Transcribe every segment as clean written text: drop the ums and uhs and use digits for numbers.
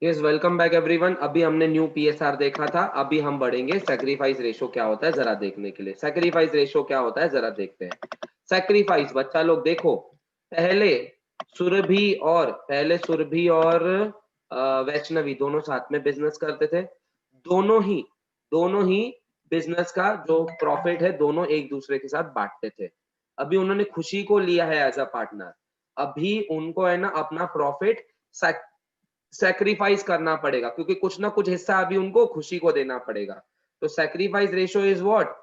Yes, welcome back everyone. अभी हमने new PSR देखा था, अभी हम बढ़ेंगे सैक्रिफाइस रेशो क्या होता है जरा देखने के लिए। सैक्रिफाइस रेशो क्या होता है जरा देखते हैं। सैक्रिफाइस बच्चा लोग देखो, पहले सुरभि और वैष्णवी दोनों साथ में बिजनेस करते थे। दोनों ही बिजनेस का जो प्रॉफिट है दोनों एक दूसरे के साथ बांटते थे। अभी उन्होंने खुशी को लिया है एज अ पार्टनर। अभी उनको है ना अपना प्रॉफिट सैक्रिफाइस करना पड़ेगा, क्योंकि कुछ ना कुछ हिस्सा अभी उनको खुशी को देना पड़ेगा। तो सैक्रिफाइस रेशो इज व्हाट,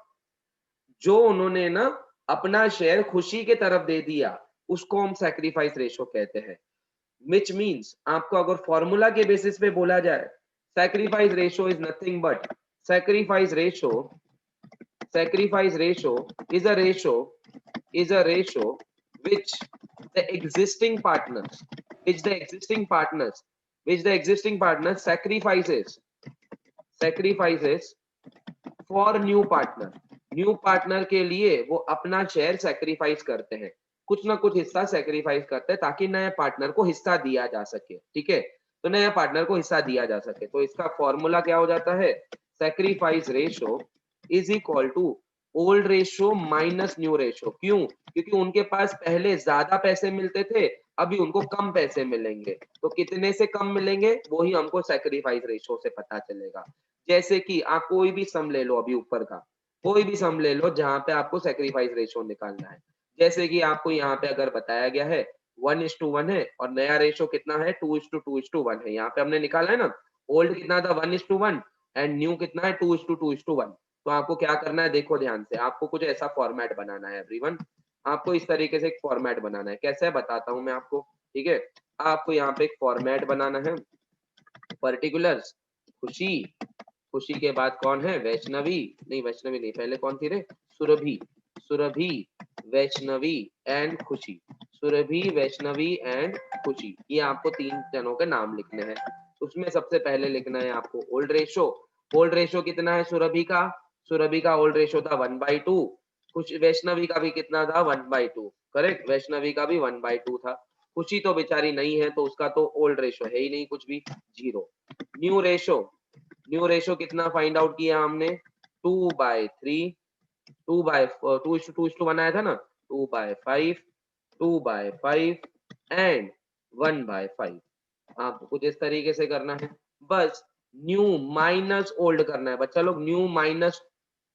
जो उन्होंने ना अपना शेयर खुशी के तरफ दे दिया, उसको हम सैक्रिफाइस रेशो कहते हैं। विच मीन्स आपको अगर फॉर्मूला के बेसिस पे बोला जाए, sacrifice ratio is nothing but sacrifice ratio sacrifice ratio is a ratio which the existing partners which the existing partners sacrifices for new partner के लिए वो अपना शेयर सेक्रीफाइस करते हैं। कुछ ना कुछ हिस्सा सेक्रीफाइस करते हैं ताकि नए पार्टनर को हिस्सा दिया जा सके। ठीक है, तो नए पार्टनर को हिस्सा दिया जा सके। तो इसका फॉर्मूला क्या हो जाता है, sacrifice ratio is equal to old ratio minus new ratio. क्यों? क्योंकि उनके पास पहले ज्यादा पैसे मिलते थे, अभी उनको कम पैसे मिलेंगे। तो कितने से कम मिलेंगे वो ही हमको सेक्रीफाइस रेशो से पता चलेगा। जैसे कि आप कोई भी सम ले लो, अभी ऊपर का कोई भी सम ले लो जहां पे आपको सेक्रीफाइस रेशो निकालना है। जैसे कि आपको यहाँ पे अगर बताया गया है 1:1 है और नया रेशो कितना है 2:2:1 है। यहाँ पे हमने निकाला है ना, ओल्ड कितना था 1:1 एंड न्यू कितना है 2:2:1। तो आपको क्या करना है, देखो ध्यान से, आपको कुछ ऐसा फॉर्मेट बनाना है एवरीवन। आपको इस तरीके से एक फॉर्मेट बनाना है। कैसे है बताता हूँ मैं आपको। ठीक है, आपको यहाँ पे एक फॉर्मेट बनाना है। पर्टिकुलर्स, खुशी, खुशी के बाद कौन है, वैष्णवी, नहीं वैष्णवी नहीं, पहले कौन थी रे, सुरभि, सुरभि, वैष्णवी एंड खुशी, सुरभि, वैष्णवी एंड खुशी। ये आपको तीन जनों के नाम लिखने हैं। उसमें सबसे पहले लिखना है आपको ओल्ड रेशो। ओल्ड रेशो कितना है सुरभि का, सुरभि का ओल्ड रेशो था 1/2। कुछ वैष्णवी का भी कितना था 1/2। करेक्ट, वैष्णवी का भी 1/2 था। खुशी तो बेचारी नहीं है तो उसका तो ओल्ड रेशो है ही नहीं कुछ भी, 0। न्यू रेशो, न्यू रेशो कितना फाइंड आउट किया हमने, 2/3, 2/2:2 बनाया था ना, 2/5, 2/5 एंड 1/5। आपको कुछ इस तरीके से करना है। बस न्यू माइनस ओल्ड करना है बच्चा लोग, new minus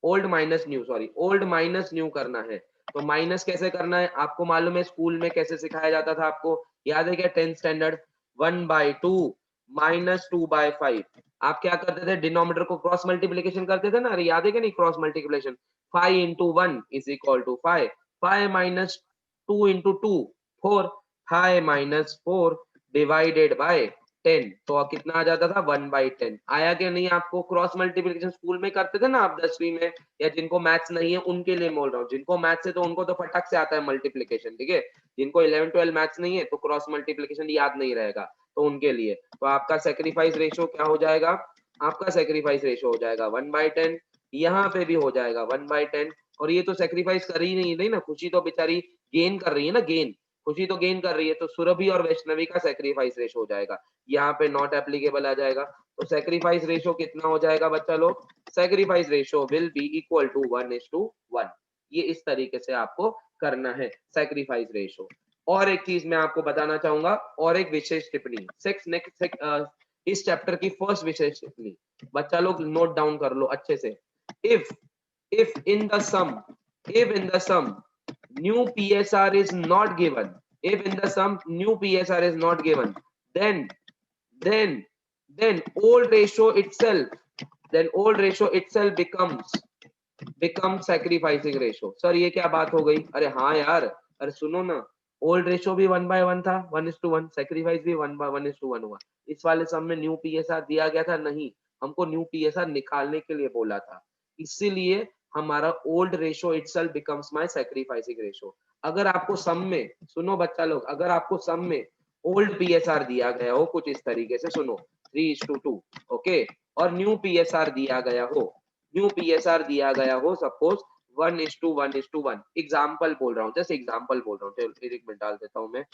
old minus new, sorry old minus new करना है। तो माइनस कैसे करना है आपको मालूम है, स्कूल में कैसे सिखाया जाता था आपको, याद है क्या, 10th स्टैंडर्ड, 1/2 माइनस 2/5। आप क्या करते थे, डिनोमिनेटर को क्रॉस मल्टीप्लीकेशन करते थे ना, अरे याद है क्या नहीं, cross multiplication, 5 × 1 is equal to 5, 5 minus 2 × 2 4, 5 minus 4 divided by 10। तो अब कितना आ जाता था 1/10। आया क्या नहीं आपको, क्रॉस मल्टीप्लीकेशन स्कूल में करते थे ना आप 10वीं में, या जिनको मैथ्स नहीं है उनके लिए बोल रहा हूँ। जिनको मैथ्स है तो उनको तो फटक से आता है मल्टीप्लीकेशन। ठीक है, जिनको 11-12 मैथ्स नहीं है तो क्रॉस मल्टीप्लीकेशन याद नहीं रहेगा, तो उनके लिए तो आपका सेक्रीफाइस रेशो क्या हो जाएगा, आपका सेक्रीफाइस रेशो हो जाएगा 1/10। यहाँ पे भी हो जाएगा 1/10। और ये तो सेक्रीफाइस कर ही नहीं ना, खुशी तो बेचारी गेन कर रही है ना, गेन, खुशी तो गेन कर रही है। तो सुरभि और वैष्णवी का सेक्रीफाइस रेशो हो जाएगा, यहाँ पे नॉट एप्लीकेबल आ जाएगा। तो सेक्रीफाइस रेशो कितना हो जाएगा बच्चा लोग, sacrifice ratio will be equal to 1:1। ये इस तरीके से आपको करना है सेक्रीफाइस रेशो। और एक चीज मैं आपको बताना चाहूंगा, और एक विशेष टिप्पणी, इस चैप्टर की फर्स्ट विशेष टिप्पणी, बच्चा लोग नोट डाउन कर लो अच्छे से। If if in the sum if in the sum new PSR is not given, if in the sum new PSR is not given, then then then old ratio itself become sacrificing ratio। Sir ये क्या बात हो गई, अरे हाँ यार, अरे सुनो ना, ओल्ड रेशो भी 1/1 था, 1:1, सेक्रीफाइस भी 1:1 हुआ। इस वाले सम में न्यू पीएसआर दिया गया था नहीं, हमको न्यू पीएसआर निकालने के लिए बोला था, इसीलिए हमारा old ratio itself becomes my sacrificing ratio. अगर आपको सम में, सुनो बच्चा लोग, अगर आपको सम में ओल्ड पीएसआर दिया गया हो कुछ इस तरीके से, सुनो 3:2, ओके, और न्यू पीएसआर दिया गया हो, न्यू पीएसआर दिया गया हो सपोज 1:1:1, एग्जाम्पल बोल रहा हूँ, जस्ट एग्जाम्पल बोल रहा हूँ, चलो एक मिनट डाल देता हूँ मैं,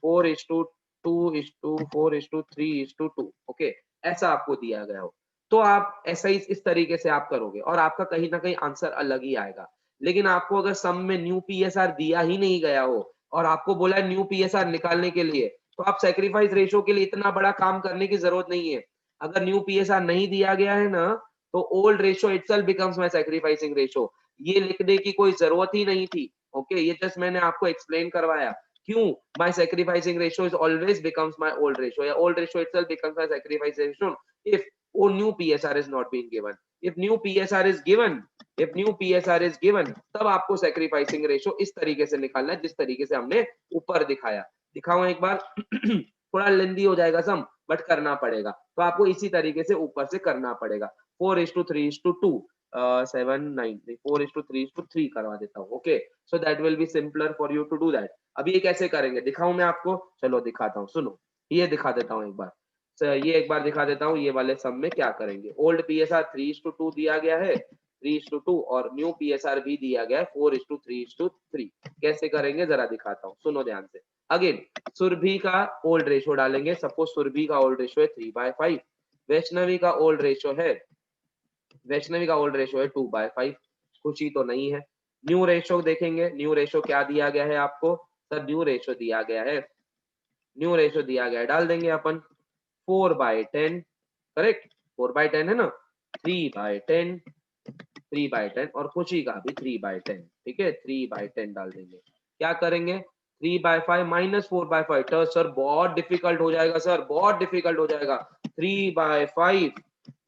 4:2 2:4:3:2, ओके, ऐसा आपको दिया गया हो, तो आप ऐसा ही इस तरीके से आप करोगे और आपका कहीं ना कहीं आंसर अलग ही आएगा। लेकिन आपको अगर सम में न्यू पीएसआर दिया ही नहीं गया हो और आपको बोला है न्यू पीएसआर निकालने के लिए, तो आप सैक्रिफाइस रेशियो के लिए इतना बड़ा काम करने की जरूरत नहीं है। अगर न्यू पीएसआर नहीं दिया गया है ना, तो old ratio itself becomes my sacrificing ratio, ये लिखने की कोई जरूरत ही नहीं थी। ओके, ये जस्ट मैंने आपको एक्सप्लेन करवाया क्यों my sacrificing ratio is always becomes my old ratio, या old ratio itself becomes my sacrificing ratio if new PSR is not been given. If new PSR is given, if new PSR is given, तब आपको sacrificing ratio इस तरीके से निकालना है जिस तरीके से हमने ऊपर दिखाया। दिखाऊं एक बार? थोड़ा लेंदी हो जाएगा सम, बट करना पड़ेगा, तो आपको इसी तरीके से ऊपर से करना पड़ेगा। 4:3:2, 7:9, 4:3:3 करवा देता हूँ। Okay, so that will be simpler for you to do that. अभी ये कैसे करेंगे दिखाऊं मैं आपको? चलो दिखाता हूँ, सुनो, ये दिखा देता हूँ एक बार। ये एक बार दिखा देता हूँ, ये वाले सम में क्या करेंगे। ओल्ड पीएसआर 3:2 दिया गया है, 3:2, और न्यू पीएसआर भी दिया गया है 4:3:3। कैसे करेंगे जरा दिखाता हूँ, सुनो ध्यान से। अगेन सुरभि का ओल्ड रेशियो डालेंगे। सपोज सुरभि का ओल्ड रेशियो है 3/5, वैष्णवी का ओल्ड रेशियो है, वैष्णवी का ओल्ड रेशियो है 2/5, खुशी तो नहीं है। न्यू रेशियो देखेंगे, न्यू रेशियो क्या दिया गया है आपको? सर न्यू रेशियो दिया गया है, न्यू रेशियो दिया गया है, डाल देंगे अपन 4/10, करेक्ट, 4/10 है ना, 3/10, 3/10, और खुशी का भी 3/10, ठीक है, 3/10 डाल देंगे। क्या करेंगे? 3/5 माइनस 4/5, तो सर बहुत डिफिकल्ट हो जाएगा, सर बहुत डिफिकल्ट हो जाएगा। 3/5,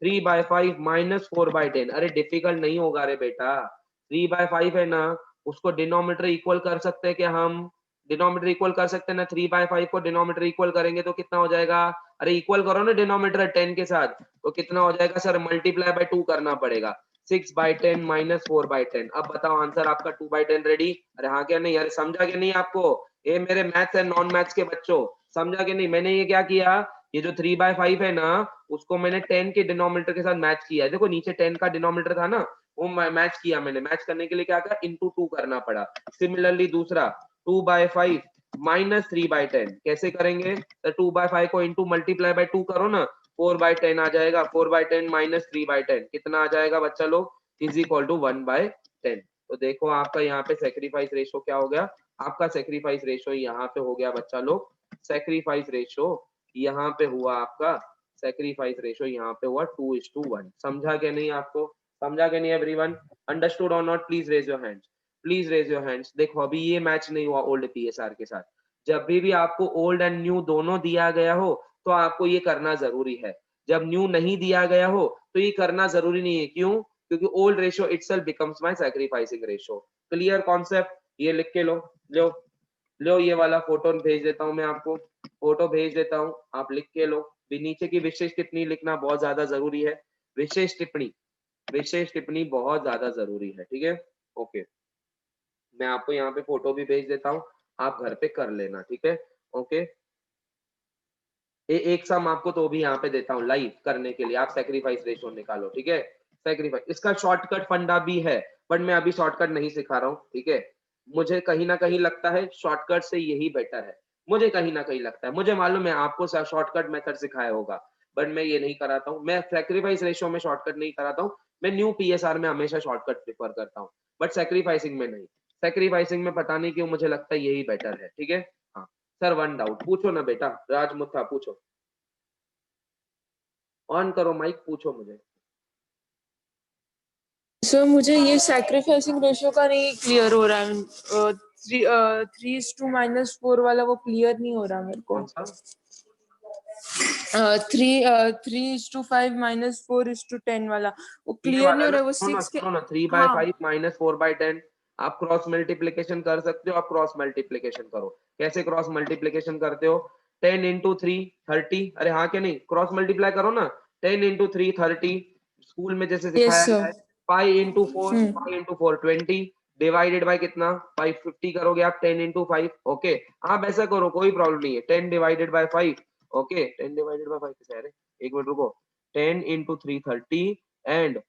3/5 माइनस 4/10, अरे डिफिकल्ट नहीं होगा रे बेटा। 3/5 है ना, उसको डिनोमिनेटर इक्वल कर सकते हैं क्या हम? डिनोमिनेटर इक्वल कर सकते हैं ना, 3/5 को डिनोमिनेटर इक्वल करेंगे तो कितना हो जाएगा? अरे इक्वल करो ना डिनोमिनेटर 10 के साथ, तो कितना हो जाएगा सर? मल्टीप्लाई बाय 2 करना पड़ेगा। 6/10 माइनस 4/10। अब बताओ आंसर आपका 2/10 रेडी? अरे हाँ क्या नहीं? अरे समझा कि नहीं आपको? ये मेरे मैथ्स एंड नॉन मैथ्स के बच्चों, समझा कि नहीं? मैंने ये क्या किया, ये जो 3/5 है ना, उसको मैंने 10 के डिनोमिनेटर के साथ मैच किया है। देखो नीचे 10 का डिनोमिनेटर था ना, वो मैच किया मैंने। मैच करने के लिए क्या करा? इंटू 2 करना पड़ा। सिमिलरली दूसरा 2/5 माइनस 3/10 कैसे करेंगे? तो 2/5 को इंटू मल्टीप्लाई बाय 2 करो ना, 4/10 आ जाएगा। 4/10 माइनस 3/10 कितना आ जाएगा बच्चा लोग? Is equal to 1/10। तो देखो आपका यहाँ पे सेक्रीफाइस रेशियो क्या हो गया? आपका सेक्रीफाइस रेशियो यहाँ पे हो गया बच्चा लोग, सेक्रीफाइस रेशियो यहाँ पे हुआ आपका, सेक्रीफाइस रेशियो यहाँ पे हुआ 2:1। समझा क्या नहीं आपको? समझा क्या नहीं एवरीवन? अंडरस्टूड और not? Please raise your hands, please raise your hands. देखो अभी ये मैच नहीं हुआ ओल्ड पीएसआर के साथ। जब भी आपको ओल्ड एंड न्यू दोनों दिया गया हो तो आपको ये करना जरूरी है। जब न्यू नहीं दिया गया हो तो ये करना जरूरी नहीं है। क्यों? क्योंकि old ratio itself becomes my sacrificing ratio. Clear concept? ये लिख के लो, लो लो, ये वाला फोटो भेज देता हूँ मैं आपको, फोटो भेज देता हूँ, आप लिख के लो। भी नीचे की विशेष टिप्पणी लिखना बहुत ज्यादा जरूरी है। विशेष टिप्पणी, विशेष टिप्पणी बहुत ज्यादा जरूरी है, ठीक है? ओके, मैं आपको यहाँ पे फोटो भी भेज देता हूँ, आप घर पे कर लेना, ठीक है? ओके, एक सम आपको तो भी यहाँ पे देता हूँ लाइव करने के लिए, आप सेक्रीफाइस रेशियो निकालो, ठीक है? सेक्रीफाइस, इसका शॉर्टकट फंडा भी है, बट मैं अभी शॉर्टकट नहीं सिखा रहा हूँ, ठीक है? मुझे कहीं ना कहीं लगता है शॉर्टकट से यही बेटर है। मुझे कहीं ना कहीं लगता है, मुझे मालूम है आपको शॉर्टकट मेथड सिखाया होगा, बट मैं ये नहीं कराता हूँ। मैं सेक्रीफाइस रेशियो में शॉर्टकट नहीं कराता हूँ, मैं न्यू पीएसआर में हमेशा शॉर्टकट प्रेफर करता हूँ, बट सेक्रीफाइसिंग में नहीं। सेक्रीफाइसिंग में पता नहीं क्यों मुझे लगता है यही बेटर है, ठीक है? हाँ सर, वन डाउट पूछो ना बेटा, राजमुथा पूछो, ऑन करो माइक, पूछो मुझे। सर मुझे ये सैक्रिफाइसिंग रेशियो का नहीं क्लियर हो रहा है। 3:2 - 4 वाला वो क्लियर नहीं हो रहा मेरे को। कौन सा? 3:5 - 4:10 वाला वो ये क्लियर नहीं वाला हो ना, रहा है। वो सुनो ना 6 के। सुनो ना, थ्री बाय हाँ फाइव माइनस 4/10। आप क्रॉस मल्टीप्लीकेशन कर सकते हो, आप क्रॉस मल्टीप्लीकेशन करो। कैसे क्रॉस मल्टीप्लीकेशन करते हो? 10 इंटू 3 30, अरे हाँ क्या नहीं, क्रॉस मल्टीप्लाई करो ना। 10 इंटू 3 30, स्कूल में जैसे यस सिखाया सर। गया है। 5 इंटू 4, 5 इंटू 4 20, डिवाइडेड बाय कितना? 550 करोगे आप 10 इंटू 5। ओके, आप ऐसा करो, कोई प्रॉब्लम नहीं है। 10 divided bye 5, okay, 10 divided bye 5 कैसे? अरे एक मिनट रुको, 10 इंटू 3 30 एंड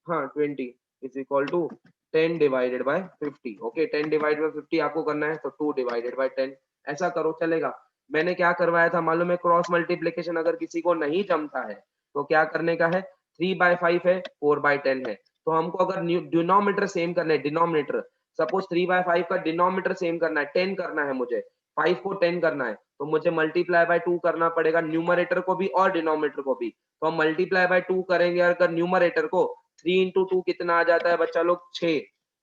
हाँ 20 is equal to 10 divided by 50। Okay, 10 divided by 50 आपको करना है, तो 2 डिवाइडेड बाय 10। ऐसा करो चलेगा। मैंने क्या करवाया था मालूम है, क्रॉस मल्टीप्लीकेशन अगर किसी को नहीं जमता है तो क्या करने का है, 3/5 है, 4/10 है, तो हमको अगर डिनोमिनेटर सेम करना है, डिनोमिनेटर सपोज 3/5 का डिनोमिनेटर सेम करना है, 10 करना है मुझे, 5 को 10 करना है, तो मुझे मल्टीप्लाई बाय 2 करना पड़ेगा, न्यूमरेटर को भी और डिनोमिनेटर को भी। तो हम मल्टीप्लाई बाय 2 करेंगे अगर न्यूमरेटर को, 3 इंटू 2 कितना आ जाता है बच्चा लोग, 6।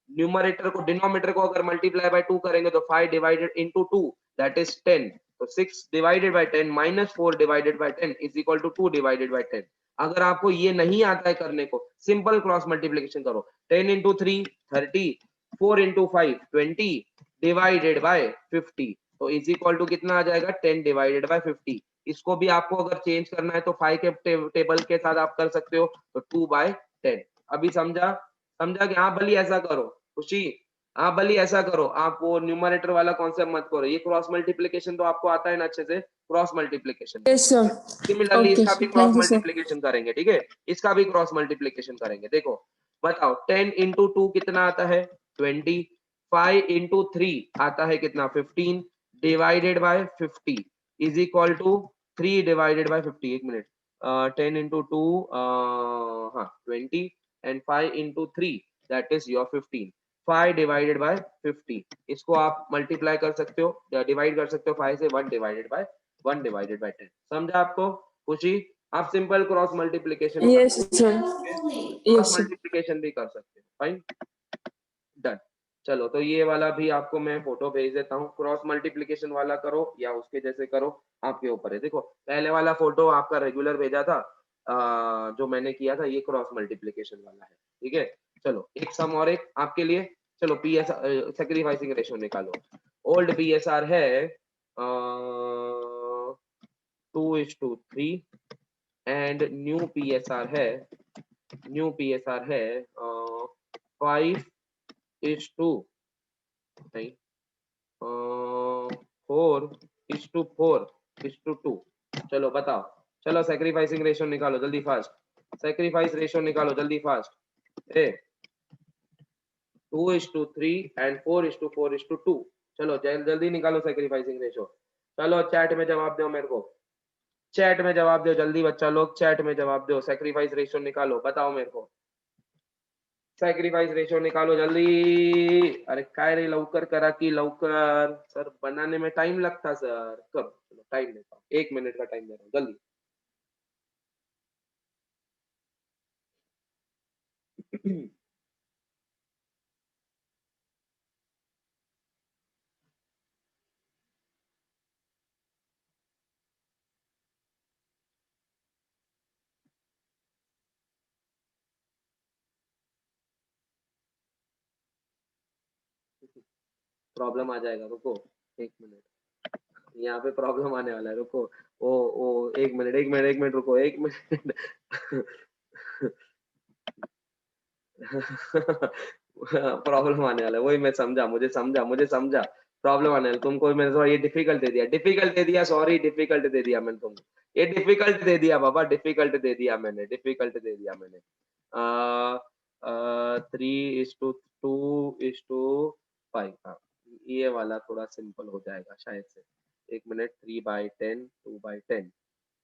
न्यूमरेटर को डिनोमिनेटर को अगर मल्टीप्लाई बाय 2 करेंगे तो 5 डिवाइडेड इंटू 2 दैट इज 10। तो 6 divided by 10 minus 4 divided by 10 is equal to 2 divided by 10। अगर आपको ये नहीं आता है करने को, सिंपल क्रॉस मल्टीप्लिकेशन करो, 10 इंटू 3 30, 4 इंटू 5 20 डिवाइडेड बाय 50, तो इज इक्वल टू कितना आ जाएगा, 10 डिवाइडेड बाय 50। इसको भी आपको अगर चेंज करना है तो 5 के टेबल के साथ आप कर सकते हो, तो 2/10। अभी समझा, समझा कि हाँ भली ऐसा करो खुशी, हाँ भली ऐसा करो, आप वो न्यूमरेटर वाला कॉन्सेप्ट मत करो, ये क्रॉस मल्टीप्लिकेशन तो आपको आता है ना अच्छे से, cross multiplication. Yes sir. Similarly okay इसका भी sir, cross thank you sir. Multiplication करेंगे, ठीक है, इसका भी क्रॉस मल्टीप्लिकेशन करेंगे। देखो बताओ, 10 इंटू 2 कितना आता है, 20, 5 इंटू 3 आता है कितना, 15 divided by 50 is equal to 3 divided by 50। एक मिनट, 10 इंटू 2 हाँ 20 and 5 into 3 that is your 15, 5 divided by 50, इसको आप मल्टीप्लाई कर सकते हो, डिवाइड कर सकते हो 5 से, 1 डिवाइडेड बाय 10। समझा आपको खुशी? आप सिंपल क्रॉस मल्टीप्लिकेशन कर यस सकते सर। हो, क्रॉस यस सर। मल्टीप्लिकेशन भी कर सकते हो, फाइन, डन। चलो तो ये वाला भी आपको मैं फोटो भेज देता हूँ, क्रॉस मल्टीप्लिकेशन वाला करो या उसके जैसे करो, आपके ऊपर है। देखो पहले वाला फोटो आपका रेगुलर भेजा था, जो मैंने किया था, ये क्रॉस मल्टीप्लिकेशन वाला है, ठीक है। चलो एक सम और एक आपके लिए, चलो पी एस सेक्रीफाइसिंग रेशियो निकालो। ओल्ड पी एस आर है 2:3 and new P S R है, न्यू पी एस आर है 5:2, नहीं 4:4:2। चलो बताओ, चलो सेक्रीफाइसिंग रेशियो निकालो जल्दी फास्ट, सेक्रीफाइस रेशियो निकालो जल्दी फास्ट। ए 2:3 एंड 4:4:2, चलो जल्दी निकालो सेक्रीफाइसिंग रेशियो। चलो चैट में जवाब दो मेरे को, चैट में जवाब दो जल्दी बच्चा लोग, चैट में जवाब दो, सेक्रीफाइस रेशियो निकालो, बताओ मेरे को, सॅक्रिफाइस रेशो निकालो जल्दी। अरे काय रे, लवकर करा की लवकर, सर बनाने में टाइम लगता सर, करो चलो टाइम देता हूँ, 1 मिनट का टाइम दे रहा हूँ जल्दी। प्रॉब्लम आ जाएगा, रुको 1 मिनट, यहाँ पे प्रॉब्लम आने वाला है, रुको। ओ 1 मिनट 1 मिनट 1 मिनट रुको 1 मिनट। प्रॉब्लम आने वाला है, वही मैं समझा, मुझे समझा प्रॉब्लम आने वाला, तुमको मैंने थोड़ा ये डिफिकल्ट दे दिया, डिफिकल्ट दे दिया, सॉरी डिफिकल्ट दे दिया मैंने तुमको, ये डिफिकल्ट दे दिया बाबा, डिफिकल्ट दे दिया मैंने, डिफिकल्ट दे दिया मैंने। 3:2:5, हाँ ये वाला थोड़ा सिंपल हो जाएगा शायद से। 1 मिनट, 3/10, 2/10,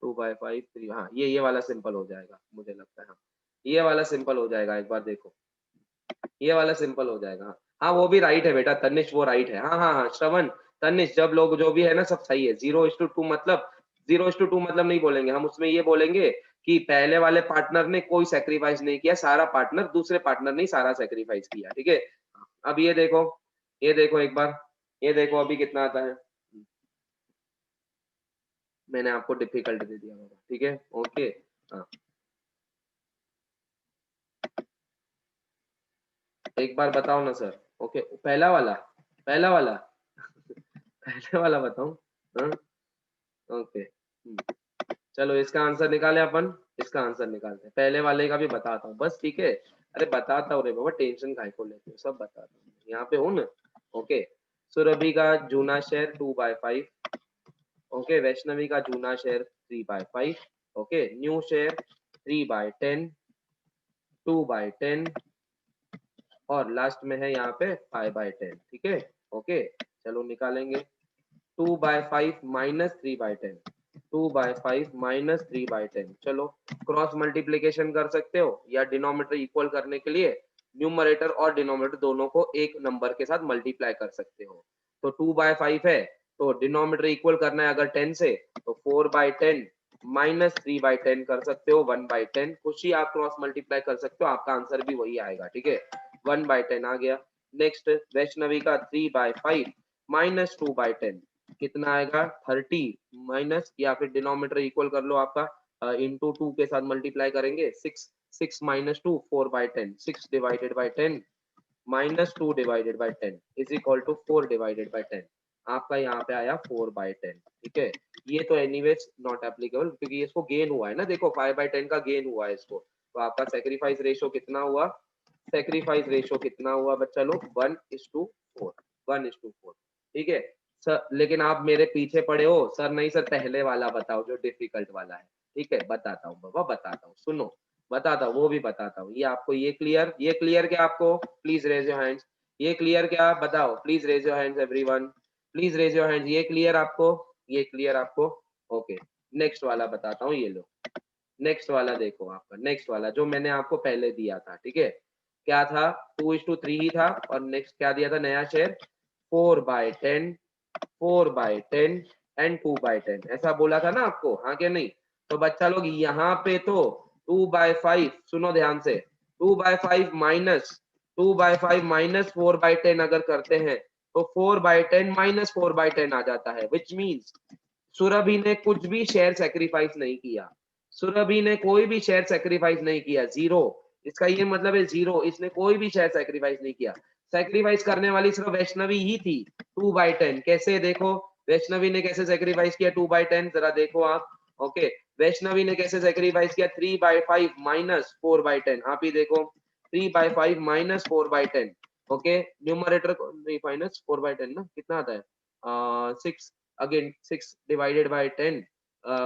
2/5, 3, हाँ ये वाला सिंपल हो जाएगा मुझे लगता है, हाँ ये वाला सिंपल हो जाएगा, एक बार देखो ये वाला सिंपल हो जाएगा। हाँ वो भी राइट है बेटा तनिष, वो राइट है, हाँ श्रवण, तनिष, जब लोग जो भी है ना सब सही है। 0:2 मतलब, 0:2 मतलब नहीं बोलेंगे हम, उसमें ये बोलेंगे कि पहले वाले पार्टनर ने कोई सेक्रीफाइस नहीं किया, सारा पार्टनर, दूसरे पार्टनर ने सारा सेक्रीफाइस किया, ठीक है। अब ये देखो, ये देखो एक बार, ये देखो अभी कितना आता है, मैंने आपको डिफिकल्ट दे दिया बाबा, ठीक है, ओके। हाँ एक बार बताओ ना सर, ओके पहला वाला, पहला वाला, पहले वाला बताऊं, हाँ ओके, चलो इसका आंसर निकाले अपन, इसका आंसर निकालते हैं, पहले वाले का भी बताता हूँ बस, ठीक है। अरे बताता हूँ रे बाबा, टेंशन काहे को लेते हो, सब बताता हूँ, यहाँ पे हूँ ना, ओके। सुरभि का जूना शेयर 2/5, ओके, वैष्णवी का जूना शेयर 3/5, ओके, न्यू शेयर 3/10, 2/10, और लास्ट में है यहाँ पे 5/10, ठीक है, ओके। चलो निकालेंगे, 2/5 माइनस 3/10, 2/5 माइनस 3/10। चलो क्रॉस मल्टीप्लीकेशन कर सकते हो या डिनोमिनेटर इक्वल करने के लिए न्यूमरेटर और डिनोमिनेटर दोनों को एक नंबर के साथ मल्टीप्लाई कर सकते हो। तो 2/5 है तो डिनोमिनेटर इक्वल करना है अगर 10 से तो 4/10 माइनस 3/10 कर सकते हो 1/10। कुछ ही आप क्रॉस मल्टीप्लाई कर सकते हो, आपका आंसर भी वही आएगा। ठीक है, 1/10 आ गया। नेक्स्ट वैष्णवी का 3/5 माइनस 2/10 कितना आएगा 30 माइनस, या फिर डिनोमिनेटर इक्वल कर लो आपका इंटू 2 के साथ मल्टीप्लाई करेंगे 6, 6 minus 2 4/10, 6 divided by 10 minus 2 divided by 10 is equal to 4 divided by 10। आपका यहाँ पे आया 4/10। ठीक है, ये तो एनीवेज नॉट एप्लीकेबल क्योंकि इसको गेन हुआ है ना, देखो 5/10 का गेन हुआ है इसको, तो आपका सेक्रीफाइस रेशियो कितना हुआ, सेक्रीफाइस रेशियो कितना हुआ बच्चा लोग 1:4, 1:4। ठीक है सर, लेकिन आप मेरे पीछे पड़े हो सर, नहीं सर पहले वाला बताओ जो डिफिकल्ट वाला है। ठीक है बताता हूँ बाबा, बताता हूँ, सुनो बताता हूँ, वो भी बताता हूँ। ये आपको ये क्लियर क्या आपको, प्लीज रेज योर हैंड्स। ये क्लियर क्या बताओ, please raise your hands everyone, please raise your hands. ये क्लियर आपको, ये क्लियर आपको? ओके, नेक्स्ट वाला बताता हूँ, ये लो नेक्स्ट वाला देखो, आपका नेक्स्ट वाला जो मैंने आपको पहले दिया था। ठीक है, क्या था 2:3 ही था, और नेक्स्ट क्या दिया था नया शेयर 4/10, 4/10 एंड 2/10 ऐसा बोला था ना आपको, हाँ क्या नहीं? तो बच्चा लोग यहाँ पे तो 2/5 सुनो ध्यान से, 2/5 माइनस 2/5 माइनस 4/10 अगर करते हैं तो 4/10 माइनस 4/10 आ जाता है, विच मीन्स सुरभि ने कुछ भी शेयर सेक्रीफाइस नहीं किया, सुरभि ने कोई भी शेयर सेक्रीफाइस नहीं किया, जीरो। इसका ये मतलब है जीरो, इसने कोई भी शेयर सेक्रीफाइस नहीं किया। सेक्रीफाइस करने वाली सिर्फ वैष्णवी ही थी 2/10। कैसे देखो वैष्णवी ने कैसे सेक्रीफाइस किया 2/10, जरा देखो आप। ओके, वैष्णवी ने कैसे सेक्रीफाइस किया 3/5 माइनस 4/10, आप ही देखो 3/5 माइनस 4/10। ओके, न्यूमरेटर को नहीं माइनस 4/10 ना कितना आता है 6, again 6 divided by 10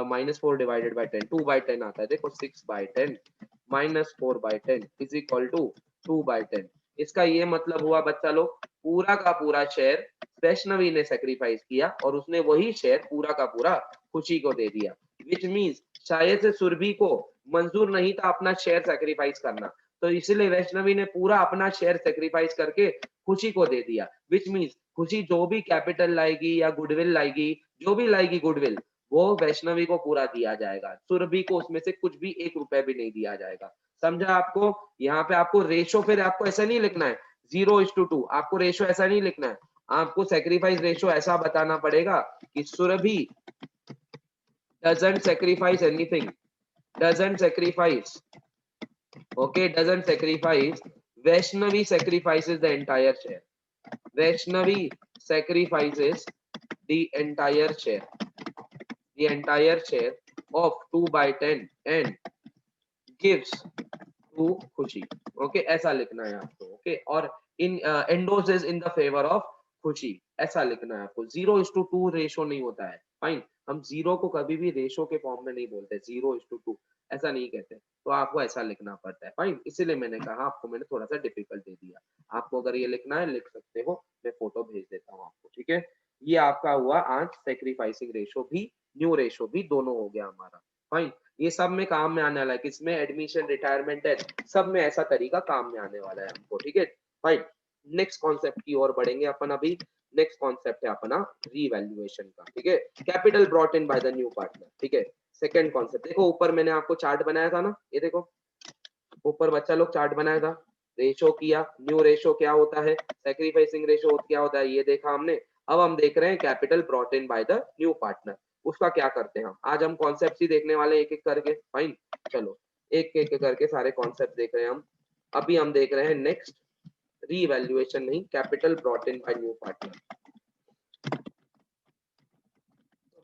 minus 4 divided by 10 2/10 आता है, देखो 6/10 माइनस 4/10 इज इक्वल टू 2/10। इसका ये मतलब हुआ बच्चा लोग पूरा का पूरा शेयर वैष्णवी ने सेक्रीफाइस किया और उसने वही शेयर पूरा का पूरा खुशी को दे दिया, विच मीन्स शायद से सुरभि को मंजूर नहीं था अपना शेयर सेक्रीफाइस करना, तो इसलिए वैष्णवी ने पूरा अपना शेयर सेक्रीफाइस करके खुशी को दे दिया, विच मीन्स खुशी जो भी कैपिटल लाएगी या गुडविल लाएगी, जो भी लाएगी गुडविल, वो वैष्णवी को पूरा दिया जाएगा, सुरभि को उसमें से कुछ भी 1 रुपया भी नहीं दिया जाएगा। समझा आपको? यहाँ पे आपको रेशो फिर आपको ऐसा नहीं लिखना है 0:2, आपको रेशो ऐसा नहीं लिखना है, आपको सेक्रीफाइस रेशो ऐसा बताना पड़ेगा कि Surabhi doesn't sacrifice anything, doesn't sacrifice, okay, doesn't sacrifice, Vaishnavi sacrifices the entire share, Vaishnavi sacrifices the entire share, the entire share of 2/10 and gives to खुशी। ओके, ऐसा लिखना है आपको। ओके, और इन एंडोसेस इन द फेवर ऑफ खुशी, ऐसा लिखना है आपको। 0:2 रेशो नहीं होता है, फाइन, हम जीरो को कभी भी रेशो के फॉर्म में नहीं बोलते, 0:2 ऐसा नहीं कहते, तो आपको ऐसा लिखना पड़ता है, फाइन। इसीलिए मैंने कहा आपको, मैंने थोड़ा सा डिफिकल्ट दे दिया। आपको अगर ये लिखना है लिख सकते हो, मैं फोटो भेज देता हूँ आपको। ठीक है, ये आपका हुआ आज सेक्रीफाइसिंग रेशो भी, न्यू रेशो भी, दोनों हो गया हमारा, फाइन। ये सब में काम में आने वाला है, किसमें, एडमिशन, रिटायरमेंट है, सब में ऐसा तरीका काम में आने वाला है हमको। ठीक है, फाइन। नेक्स्ट कॉन्सेप्ट की ओर बढ़ेंगे अपन अभी। नेक्स्ट कॉन्सेप्ट है अपना रीवैल्यूएशन का। ठीक है, capital brought in by the new partner. ठीक है, सेकंड कॉन्सेप्ट देखो, ऊपर मैंने आपको चार्ट बनाया था ना, ये देखो ऊपर बच्चा लोग चार्ट बनाया था, रेशो किया, न्यू रेशो क्या होता है, सेक्रीफाइसिंग रेशो क्या होता है, ये देखा हमने। अब हम देख रहे हैं capital brought in by the new partner, उसका क्या करते हैं हम। आज हम कॉन्सेप्ट ही देखने वाले एक एक करके, फाइन। चलो एक एक करके सारे कॉन्सेप्ट देख रहे हैं हम। अभी हम देख रहे हैं नेक्स्ट रीवैल्यूएशन नहीं, capital brought in by new partner.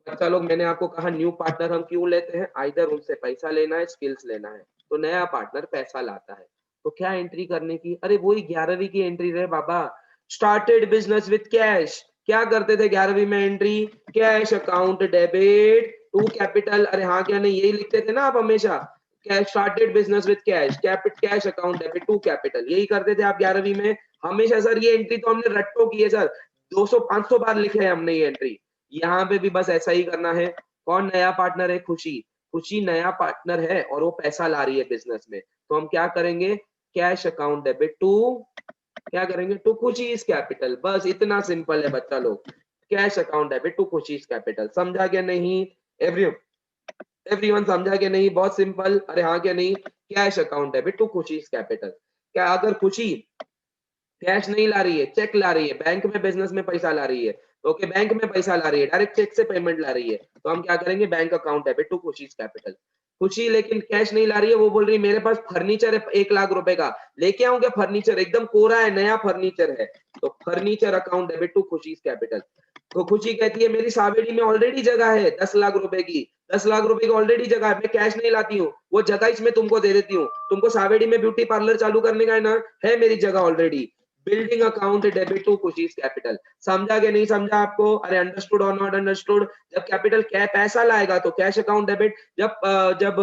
बच्चा लोग मैंने आपको कहा न्यू पार्टनर हम क्यों लेते हैं, आइदर उनसे पैसा लेना है, स्किल्स लेना है। तो नया पार्टनर पैसा लाता है, तो क्या एंट्री करने की, अरे वही 11वीं की एंट्री रहे बाबा, स्टार्टेड बिजनेस विद कैश। क्या करते थे 11वीं में entry, cash account debit to capital, अरे हाँ क्या नहीं, यही लिखते थे ना आप हमेशा, cash started business with cash, cash account debit to capital, यही करते थे आप 11वीं में हमेशा। सर ये एंट्री तो हमने रट्टो की है सर, 200-500 बार लिखे है हमने ये एंट्री, यहाँ पे भी बस ऐसा ही करना है। कौन नया पार्टनर है? खुशी। खुशी नया पार्टनर है और वो पैसा ला रही है बिजनेस में, तो हम क्या करेंगे? कैश अकाउंट डेबिट टू, क्या करेंगे? To Khushi's capital. बस इतना सिंपल है बच्चा लोग। Cash account debit to Khushi's capital. समझा क्या नहीं? एवरीवन समझा क्या नहीं? बहुत सिंपल। अरे हाँ क्या नहीं? Cash account debit to Khushi's capital. क्या अगर खुशी कैश नहीं ला रही है, चेक ला रही है, बैंक में बिजनेस में पैसा ला रही है, ओके, बैंक में पैसा ला रही है, डायरेक्ट चेक से पेमेंट ला रही है, तो हम क्या करेंगे? Bank account debit to Khushi's capital. Khushi लेकिन कैश नहीं ला रही है, वो बोल रही है मेरे पास फर्नीचर है 1 लाख रुपए का, लेके आऊं क्या? फर्नीचर एकदम कोरा है, नया फर्नीचर है, तो furniture account debit to Khushi's capital. तो खुशी कहती है मेरी सावेड़ी में ऑलरेडी जगह है 10 लाख रुपए की, 10 लाख रुपए की ऑलरेडी जगह है, मैं कैश नहीं लाती हूँ, वो जगह इसमें तुमको दे देती हूँ, तुमको सावेड़ी में ब्यूटी पार्लर चालू करने का है ना, है मेरी जगह already. Building account debit to Khushi's capital. समझा कि नहीं समझा आपको? अरे अंडरस्टूड और नॉट अंडरस्टूड? जब कैपिटल पैसा लाएगा तो कैश अकाउंट डेबिट, जब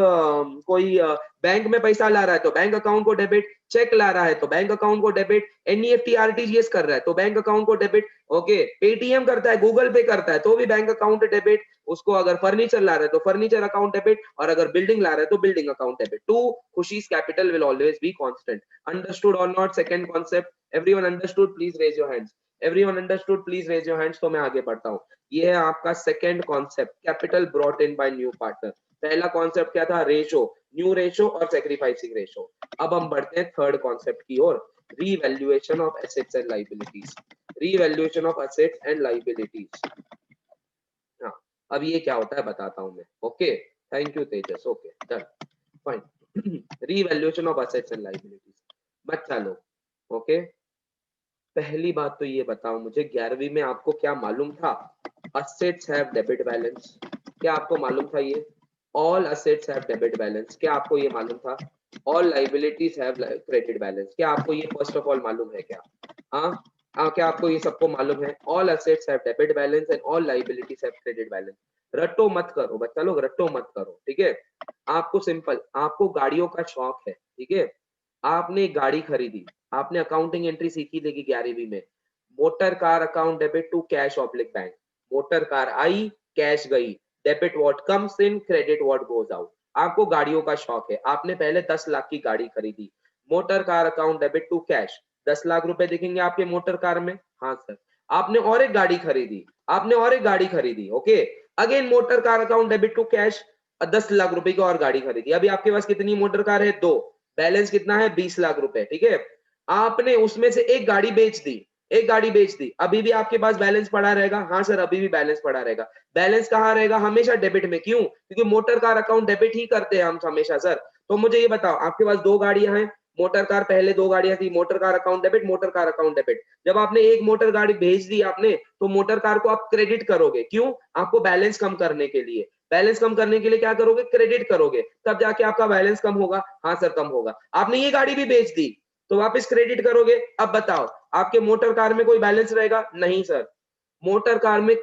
कोई बैंक में पैसा ला रहा है तो बैंक अकाउंट को डेबिट, चेक ला रहा है तो बैंक अकाउंट को डेबिट, एनईएफटी आरटीजीएस कर रहा है तो बैंक अकाउंट को डेबिट, ओके, पेटीएम करता है, गूगल पे करता है तो भी बैंक अकाउंट डेबिट, उसको अगर फर्नीचर ला रहा है तो फर्नीचर अकाउंट डेबिट, और अगर बिल्डिंग ला रहा है तो building account debit. To Khushi's capital will always be constant. Understood और not? Second concept everyone understood? Please raise your hands. Everyone understood? Please raise your hands. तो मैं आगे बढ़ता हूँ। ये है आपका second concept, capital brought in by new partner. पहला कॉन्सेप्ट क्या था? रेशो, न्यू रेशो और सैक्रिफाइसिंग रेशो। अब हम बढ़ते हैं थर्ड कॉन्सेप्ट की ओर, revaluation of assets and liabilities. Revaluation of assets and liabilities. हाँ, अब ये क्या होता है बताता हूं मैं। Okay, thank you Tejas. Okay done, fine. Revaluation of assets and liabilities. बच्चा लोग, ओके, पहली बात तो ये बताओ मुझे, 11वीं में आपको क्या मालूम था? Assets have debit balance. क्या आपको मालूम था ये? All assets have debit balance. क्या आपको ये मालूम था? All liabilities have credit balance. क्या आपको ये फर्स्ट ऑफ ऑल मालूम है क्या? हाँ हाँ, क्या आपको ये सबको मालूम है? All assets have debit balance and all liabilities have credit balance. रट्टो मत करो बच्चा लोग, रट्टो मत करो, ठीक है? आपको सिंपल, आपको गाड़ियों का शौक है, ठीक है? आपने एक गाड़ी खरीदी, आपने अकाउंटिंग एंट्री सीखी लेगी 11वीं में, motor car account debit to cash oblique bank. Motor car आई, कैश गई, debit what comes in, credit what goes out. आपको गाड़ियों का शौक है, आपने पहले 10 लाख की गाड़ी खरीदी, motor car account debit to cash, 10 lakh रुपए दिखेंगे आपके मोटर कार में। हाँ सर। आपने और एक गाड़ी खरीदी, आपने और एक गाड़ी खरीदी, okay, again motor car account debit to cash, 10 lakh रुपए की और गाड़ी खरीदी। अभी आपके पास कितनी मोटर कार है? 2। बैलेंस कितना है? 20 लाख रुपए, ठीक है? आपने उसमें से एक गाड़ी बेच दी, एक गाड़ी बेच दी, अभी भी आपके पास बैलेंस पड़ा रहेगा? हाँ सर, अभी भी बैलेंस पड़ा रहेगा। बैलेंस कहाँ रहेगा? हमेशा डेबिट में। क्यों? क्योंकि मोटर कार अकाउंट डेबिट ही करते हैं हम हमेशा सर। तो मुझे ये बताओ, आपके पास 2 गाड़ियां हैं, मोटर कार पहले 2 गाड़ियां थी, motor car account debit, motor car account debit. जब आपने एक मोटर गाड़ी भेज दी आपने, तो मोटर कार को आप क्रेडिट करोगे। क्यों? आपको बैलेंस कम करने के लिए। बैलेंस कम करने के लिए क्या करोगे? क्रेडिट करोगे, तब जाके आपका बैलेंस कम होगा। हाँ सर, कम होगा। आपने ये गाड़ी भी बेच दी तो वापस क्रेडिट करोगे। अब बताओ, आपके मोटर कार में कोई बैलेंस रहेगा? नहीं सर। मोटर कार में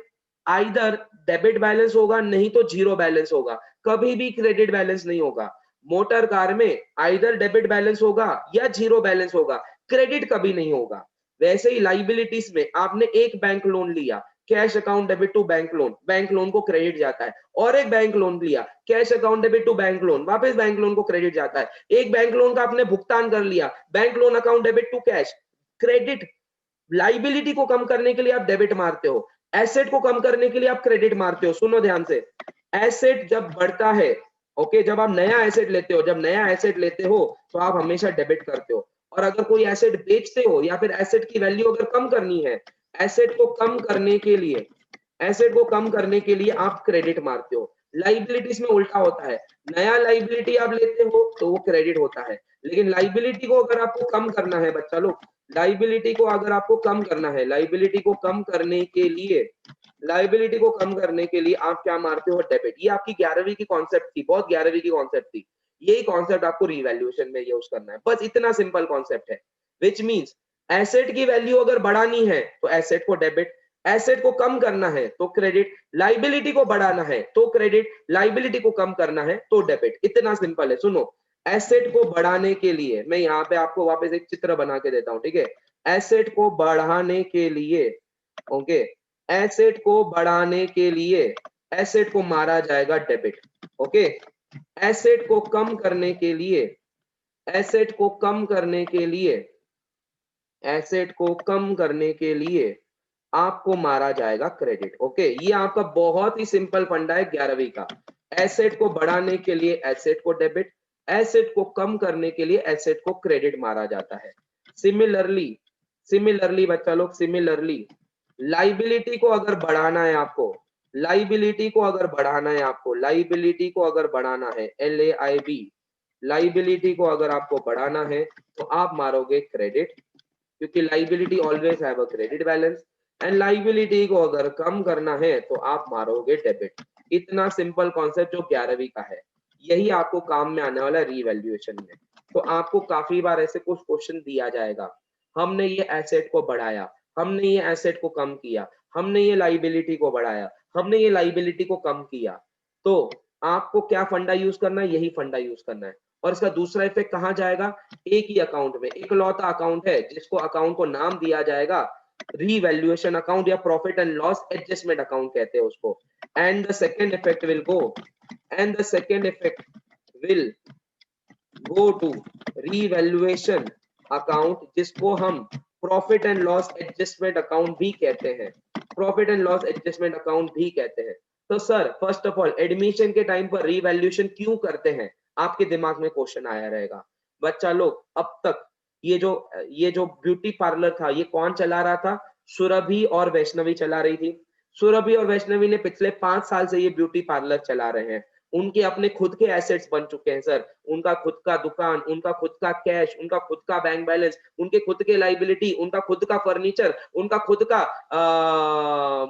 आइदर डेबिट बैलेंस होगा, नहीं तो जीरो बैलेंस होगा, कभी भी क्रेडिट बैलेंस नहीं होगा। मोटर कार में आइदर डेबिट बैलेंस होगा या जीरो बैलेंस होगा, क्रेडिट कभी नहीं होगा। वैसे ही लाइबिलिटीज में आपने एक बैंक लोन लिया, cash account debit to bank loan, bank loan को क्रेडिट जाता है। और एक बैंक लोन लिया, cash account debit to bank loan, वापस बैंक लोन को क्रेडिट जाता है। एक बैंक लोन का आपने भुगतान कर लिया, bank loan account debit to cash, credit. Liability को कम करने के लिए आप डेबिट मारते हो, एसेट को कम करने के लिए आप क्रेडिट मारते हो। सुनो ध्यान से, एसेट जब बढ़ता है, ओके, जब आप नया एसेट लेते हो, जब नया एसेट लेते हो तो आप हमेशा डेबिट करते हो। और अगर कोई एसेट बेचते हो या फिर एसेट की वैल्यू अगर कम करनी है, एसेट को कम करने के लिए, एसेट को कम करने के लिए आप क्रेडिट मारते हो। लाइबिलिटीज में उल्टा होता है, नया लाइबिलिटी आप लेते हो तो वो क्रेडिट होता है, लेकिन लाइबिलिटी को अगर आपको कम करना है बच्चा लोग, लाइबिलिटी को अगर आपको कम करना है, लाइबिलिटी को कम करने के लिए, लाइबिलिटी को कम करने के लिए आप क्या मारते हो? डेबिट। ये आपकी 11वीं की कॉन्सेप्ट थी, बहुत 11वीं की कॉन्सेप्ट थी। यही कॉन्सेप्ट आपको रिवैल्यूएशन में यूज करना है, बस इतना सिंपल कॉन्सेप्ट है। विच मीन्स एसेट की वैल्यू अगर बढ़ानी है तो एसेट को डेबिट, एसेट को कम करना है तो क्रेडिट, लाइबिलिटी को बढ़ाना है तो क्रेडिट, लाइबिलिटी को कम करना है तो डेबिट। इतना सिंपल है। सुनो, एसेट को बढ़ाने के लिए मैं यहाँ पे आपको वापस एक चित्र बना के देता हूँ, ठीक है? एसेट को बढ़ाने के लिए, ओके, एसेट को बढ़ाने के लिए एसेट को मारा जाएगा डेबिट। ओके, एसेट को कम करने के लिए एसेट को कम करने के लिए एसेट को कम करने के लिए आपको मारा जाएगा क्रेडिट। ओके, ये आपका बहुत ही सिंपल फंडा है 11वीं का। एसेट को बढ़ाने के लिए एसेट को डेबिट, एसेट को कम करने के लिए एसेट को क्रेडिट मारा जाता है। सिमिलरली सिमिलरली बच्चा लोग, सिमिलरली लाइबिलिटी को अगर बढ़ाना है आपको, लाइबिलिटी को अगर बढ़ाना है आपको, लाइबिलिटी को अगर बढ़ाना है, LAIB, लाइबिलिटी को अगर आपको बढ़ाना है तो आप मारोगे क्रेडिट, क्योंकि liability always have a credit balance. And liability को अगर कम करना है तो आप मारोगे डेबिट। इतना सिंपल कॉन्सेप्ट जो 11वीं का है, यही आपको काम में आने वाला है रीवैल्यूएशन में। तो आपको काफी बार ऐसे कुछ क्वेश्चन दिया जाएगा, हमने ये एसेट को बढ़ाया, हमने ये एसेट को कम किया, हमने ये लाइबिलिटी को बढ़ाया, हमने ये लाइबिलिटी को कम किया, तो आपको क्या फंडा यूज करना है, यही फंडा यूज करना है। और इसका दूसरा इफेक्ट कहाँ जाएगा, एक ही अकाउंट में, एक लौता अकाउंट है जिसको अकाउंट को नाम दिया जाएगा रीवैल्यूएशन अकाउंट या profit and loss adjustment account कहते हैं उसको। And the second effect will go and the second effect will go to revaluation account, जिसको हम profit and loss adjustment account भी कहते हैं, profit and loss adjustment account भी कहते हैं। तो sir first of all admission के टाइम पर रीवैल्यूएशन क्यों करते हैं, आपके दिमाग में क्वेश्चन आया रहेगा। बच्चा लोग, अब तक ये जो ब्यूटी पार्लर था, ये कौन चला रहा था, सुरभि और वैष्णवी चला रही थी। सुरभि और वैष्णवी ने पिछले 5 साल से ये ब्यूटी पार्लर चला रहे हैं। उनके अपने खुद के एसेट्स बन चुके हैं सर, उनका खुद का दुकान, उनका खुद का कैश, उनका खुद का बैंक बैलेंस, उनके खुद के लाइबिलिटी, उनका खुद का फर्नीचर, उनका खुद का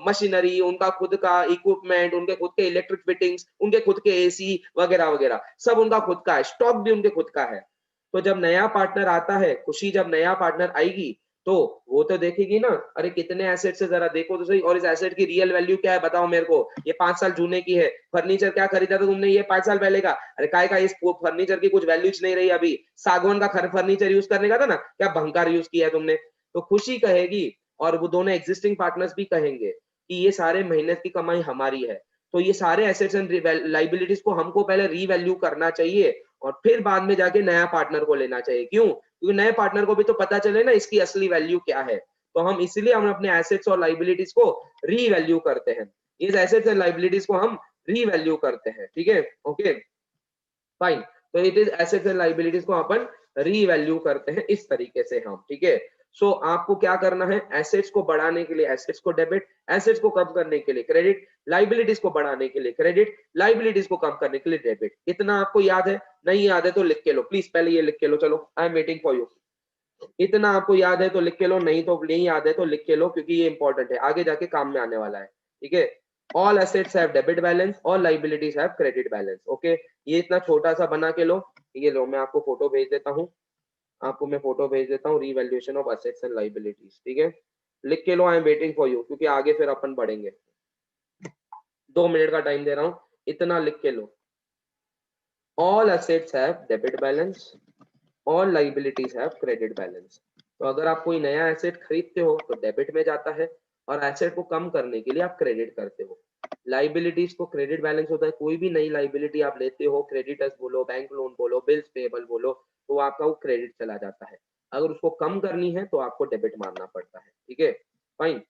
मशीनरी, उनका खुद का इक्विपमेंट, उनके खुद के इलेक्ट्रिक फिटिंग्स, उनके खुद के एसी वगैरह वगैरह, सब उनका खुद का है, स्टॉक भी उनके खुद का है। तो जब नया पार्टनर आता है, खुशी जब नया पार्टनर आएगी तो वो तो देखेगी ना, अरे कितने एसेट से जरा देखो तो सही, और इस एसेट की रियल वैल्यू क्या है बताओ मेरे को, ये 5 साल जूने की है। फर्नीचर क्या खरीदा था तुमने ये 5 साल पहले का, अरे काय का, इस फर्नीचर की कुछ वैल्यूज नहीं रही अभी, सागवान का फर्नीचर यूज करने का था ना, क्या भंगार यूज किया है तुमने। तो खुशी कहेगी और वो दोनों एग्जिस्टिंग पार्टनर्स भी कहेंगे कि ये सारे मेहनत की कमाई हमारी है, तो ये सारे एसेट्स एंड लाइबिलिटीज को हमको पहले रीवैल्यू करना चाहिए और फिर बाद में जाके नया पार्टनर को लेना चाहिए। क्यों, क्योंकि नए पार्टनर को भी तो पता चले ना इसकी असली वैल्यू क्या है। तो हम इसलिए हम अपने एसेट्स और लाइबिलिटीज को रीवैल्यू करते हैं, इस एसेट्स एंड लाइबिलिटीज को हम रीवैल्यू करते हैं। ठीक है, ओके फाइन। तो it is assets and liabilities को अपन रीवैल्यू करते हैं इस तरीके से हम। ठीक है, सो आपको क्या करना है, एसेट्स को बढ़ाने के लिए एसेट्स को डेबिट, एसेट्स को कम करने के लिए क्रेडिट, लाइबिलिटीज को बढ़ाने के लिए क्रेडिट, लाइबिलिटीज को कम करने के लिए डेबिट। इतना आपको याद है, नहीं याद है तो लिख के लो प्लीज, पहले ये लिख के लो, चलो आई एम वेटिंग फॉर यू। इतना आपको याद है तो लिख के लो, नहीं तो नहीं याद है तो लिख के लो, क्योंकि ये इंपॉर्टेंट है, आगे जाके काम में आने वाला है। ठीक है, all assets have debit balance, all liabilities have credit balance. Okay, ये इतना छोटा सा बना के लो, ये लो मैं आपको फोटो भेज देता हूँ, आपको मैं फोटो भेज देता हूँ revaluation of assets and liabilities. ठीक है, लिख के लो, I am waiting for you, क्योंकि आगे फिर अपन बढ़ेंगे। 2 मिनट का टाइम दे रहा हूँ, इतना लिख के लो। All assets have debit balance, all liabilities have credit balance. तो अगर आप कोई नया एसेट खरीदते हो तो डेबिट में जाता है, और एसेट को कम करने के लिए आप क्रेडिट करते हो। लाइबिलिटीज को क्रेडिट बैलेंस होता है, कोई भी नई लाइबिलिटी आप लेते हो, क्रेडिटर्स बोलो, बैंक लोन बोलो, बिल्स पेबल बोलो, तो आपका वो क्रेडिट चला जाता है। अगर उसको कम करनी है तो आपको डेबिट मारना पड़ता है। ठीक है, फाइन।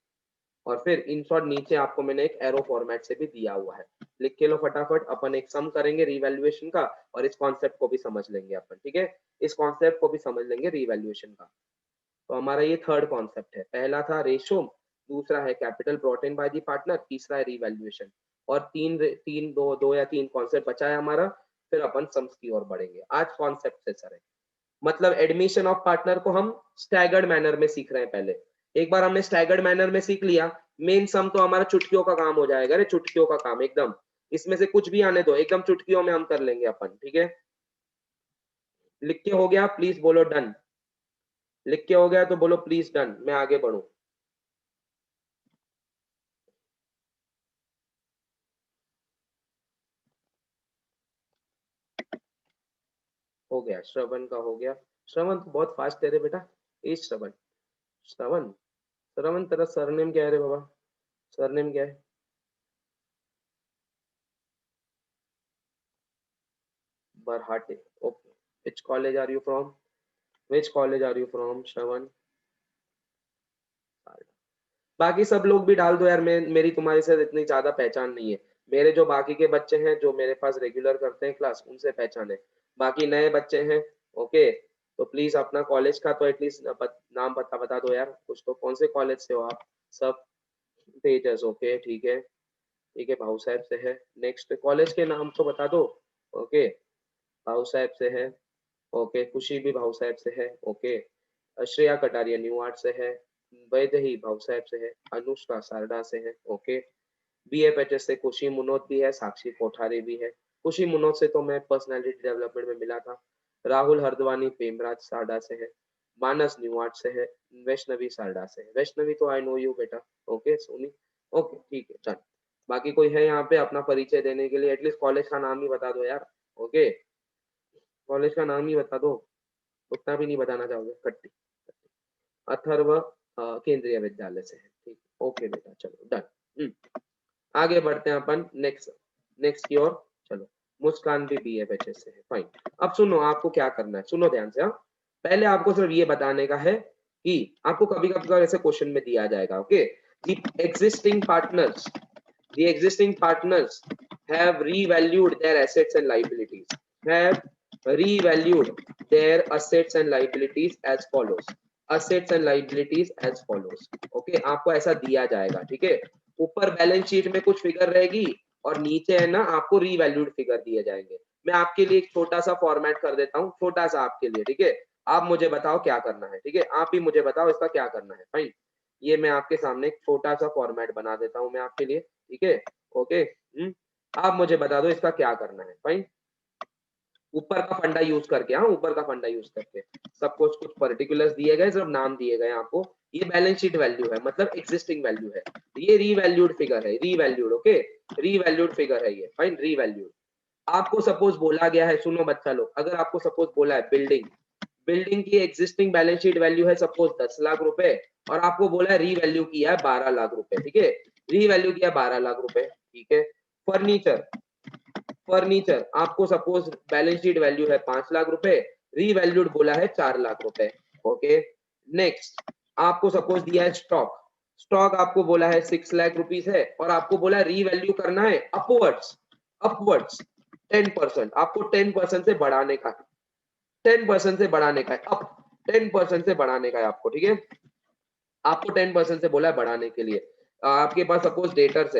और फिर इन शॉर्ट नीचे आपको मैंने एक एरो फॉर्मेट से भी दिया हुआ है, लिख के लो फटाफट। अपन एक सम करेंगे रीवैल्यूएशन का और इस कॉन्सेप्ट को भी समझ लेंगे अपन। ठीक है, इस कॉन्सेप्ट को भी समझ लेंगे रीवैल्यूएशन का। तो हमारा ये थर्ड कॉन्सेप्ट है, पहला था रेशो, दूसरा है capital brought in by the partner, तीसरा है रीवैल्यूएशन। और दो या तीन कॉन्सेप्ट बचा है हमारा, फिर अपन सम्स की ओर बढ़ेंगे। आज कॉन्सेप्ट से सर है, मतलब एडमिशन ऑफ पार्टनर को हम स्टैगर्ड मैनर में सीख रहे हैं। पहले एक बार हमने स्टैगर्ड मैनर में सीख लिया, मेन सम तो हमारा चुटकियों का काम हो जाएगा। अरे चुटकियों का काम एकदम, इसमें से कुछ भी आने दो, एकदम चुटकियों में हम कर लेंगे अपन। ठीक है, लिख के हो गया, प्लीज बोलो डन। लिख के हो गया तो बोलो प्लीज डन, मैं आगे बढ़ू। हो गया, श्रवण का हो गया। श्रवण तो बहुत फास्ट है रे बेटा, ए श्रवण, श्रवण, श्रवण तेरा सरनेम क्या है रे बाबा, सरनेम क्या है? Barhate, okay. Which college are you from? Which college are you from, श्रवण? बाकी सब लोग भी डाल दो यार, मेरी तुम्हारे से इतनी ज्यादा पहचान नहीं है। मेरे जो बाकी के बच्चे हैं जो मेरे पास रेगुलर करते हैं क्लास, उनसे पहचान है। बाकी नए बच्चे हैं, ओके, तो प्लीज अपना कॉलेज का तो एटलीस्ट नाम बता दो यार कुछ तो। कौन से कॉलेज से हो आप सब? तेजस, ओके, ठीक है, ठीक है, भाऊ साहब से है। नेक्स्ट कॉलेज के नाम तो बता दो। ओके, भाऊ साहब से है, ओके, खुशी भी भाऊ साहब से है, okay, Shreya Kataria new art से है, वैदेही भाऊ साहब से है, अनुष्का सारडा से है, ओके, बीएफएचएस से खुशी मुनोत भी है, साक्षी कोठारी भी है। खुशी मुनोत से तो मैं पर्सनालिटी डेवलपमेंट में मिला था। राहुल हरद्वानी पेमराज सारडा से है, मानस न्यू आर्ट से है, वैष्णवी सारडा से है। वैष्णवी तो आई नो यू बेटा, ओके सोनी, ओके, ठीक है, डन। बाकी कोई है यहाँ पे अपना परिचय देने के लिए? एटलीस्ट कॉलेज का नाम ही बता दो यार, ओके, कॉलेज का नाम ही बता दो। उतना भी नहीं बताना चाहोगे? कट्टी अथर्व केंद्रीय विद्यालय से है, ठीक, ओके बेटा, चलो डन। आगे बढ़ते हैं अपन नेक्स्ट नेक्स्ट की ओर। चलो, मुस्कान भी बीएफएचएस से है, फाइन। अब सुनो, आपको क्या करना है, सुनो ध्यान से। हाँ, पहले आपको सिर्फ ये बताने का है कि आपको कभी कभी ऐसे क्वेश्चन में दिया जाएगा, okay, the existing partners have revalued their assets and liabilities as follows, okay, आपको ऐसा दिया जाएगा, ठीक है। ऊपर बैलेंस शीट में कुछ फिगर रहेगी और नीचे है ना आपको रीवैल्यूड फिगर दिए जाएंगे। मैं आपके लिए एक छोटा सा फॉर्मेट कर देता हूँ, छोटा सा आपके लिए, ठीक है। आप मुझे बताओ क्या करना है, ठीक है, आप ही मुझे बताओ इसका क्या करना है, फाइन। ये मैं आपके सामने एक छोटा सा फॉर्मेट बना देता हूँ मैं आपके लिए, ठीक है, ओके। आप मुझे बता दो इसका क्या करना है, फाइन। ऊपर का फंडा यूज करके, हाँ, ऊपर का फंडा यूज करके सब कुछ पर्टिकुलर्स दिए गए, सिर्फ नाम दिए गए आपको। ये बैलेंस शीट वैल्यू है, मतलब एग्जिस्टिंग वैल्यू है। ये रीवैल्यूड फिगर है, रीवैल्यूड, ओके, रीवैल्यूड फिगर है ये, फाइन, रीवैल्यूड। आपको सपोज बोला गया है, सुनो बच्चा लोग, अगर आपको सपोज बोला है बिल्डिंग की एग्जिस्टिंग बैलेंस शीट वैल्यू है सपोज 10 लाख रुपए, और आपको बोला है रीवैल्यू किया है 12 लाख रुपए, ठीक है, रीवैल्यू किया 12 लाख रुपए, ठीक है। फर्नीचर आपको सपोज बैलेंस शीट वैल्यू है 5 लाख रुपए, रीवैल्यूड बोला है 4 लाख रुपए, ओके। नेक्स्ट आपको सपोज दिया है स्टॉक आपको बोला है 6 लाख रुपीस है, और आपको बोला है रीवैल्यू करना है अपवर्ड्स 10%, आपको 10% से बढ़ाने का है, 10% से बढ़ाने का है, अप 10% से बढ़ाने का है आपको, ठीक है। आपको 10% से बोला है बढ़ाने के लिए। आपके पास suppose debtors,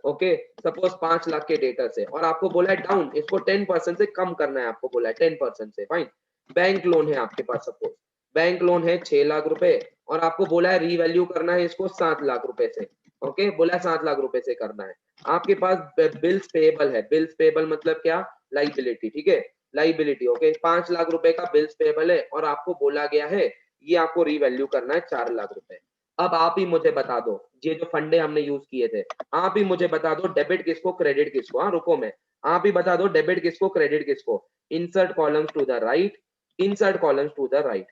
okay, suppose 5 lakh के डेटर्स है, और आपको बोला है डाउन, इसको 10% से कम करना है, आपको बोला है 10% से, फाइन। बैंक लोन है आपके पास, सपोज बैंक लोन है 6 लाख रुपए, और आपको बोला है रीवैल्यू करना है इसको 7 लाख रुपए से, ओके, बोला है 7 लाख रुपए से करना है। आपके पास बिल्स पेएबल है, बिल्स पेएबल मतलब क्या, लाइबिलिटी, ठीक है, लाइबिलिटी, ओके, 5 लाख रुपए का बिल्स पेएबल है, और आपको बोला गया है ये आपको रीवैल्यू करना है 4 लाख रुपए। अब आप ही मुझे बता दो, ये जो फंडे हमने यूज किए थे, आप ही मुझे बता दो डेबिट किसको क्रेडिट किसको। हाँ रुको, मैं आप ही बता दो डेबिट किसको क्रेडिट किसको। Insert columns to the right, insert columns to the right.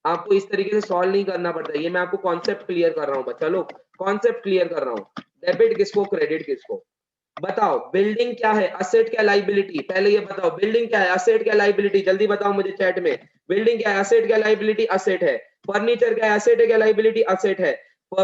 आपको इस तरीके से सॉल्व नहीं करना पड़ता, ये मैं आपको कॉन्सेप्ट क्लियर कर रहा हूँ बच्चा लोग, कॉन्सेप्ट क्लियर कर रहा हूँ। डेबिट किसको क्रेडिट किसको, बताओ। बिल्डिंग क्या है, असेट क्या लाइबिलिटी, पहले ये बताओ बिल्डिंग क्या है, असेट क्या लाइबिलिटी, जल्दी बताओ मुझे चैट में। बिल्डिंग क्या है, असेट क्या लाइबिलिटी, असेट है। फर्नीचर क्या है, असेट है क्या लाइबिलिटी, असेट है।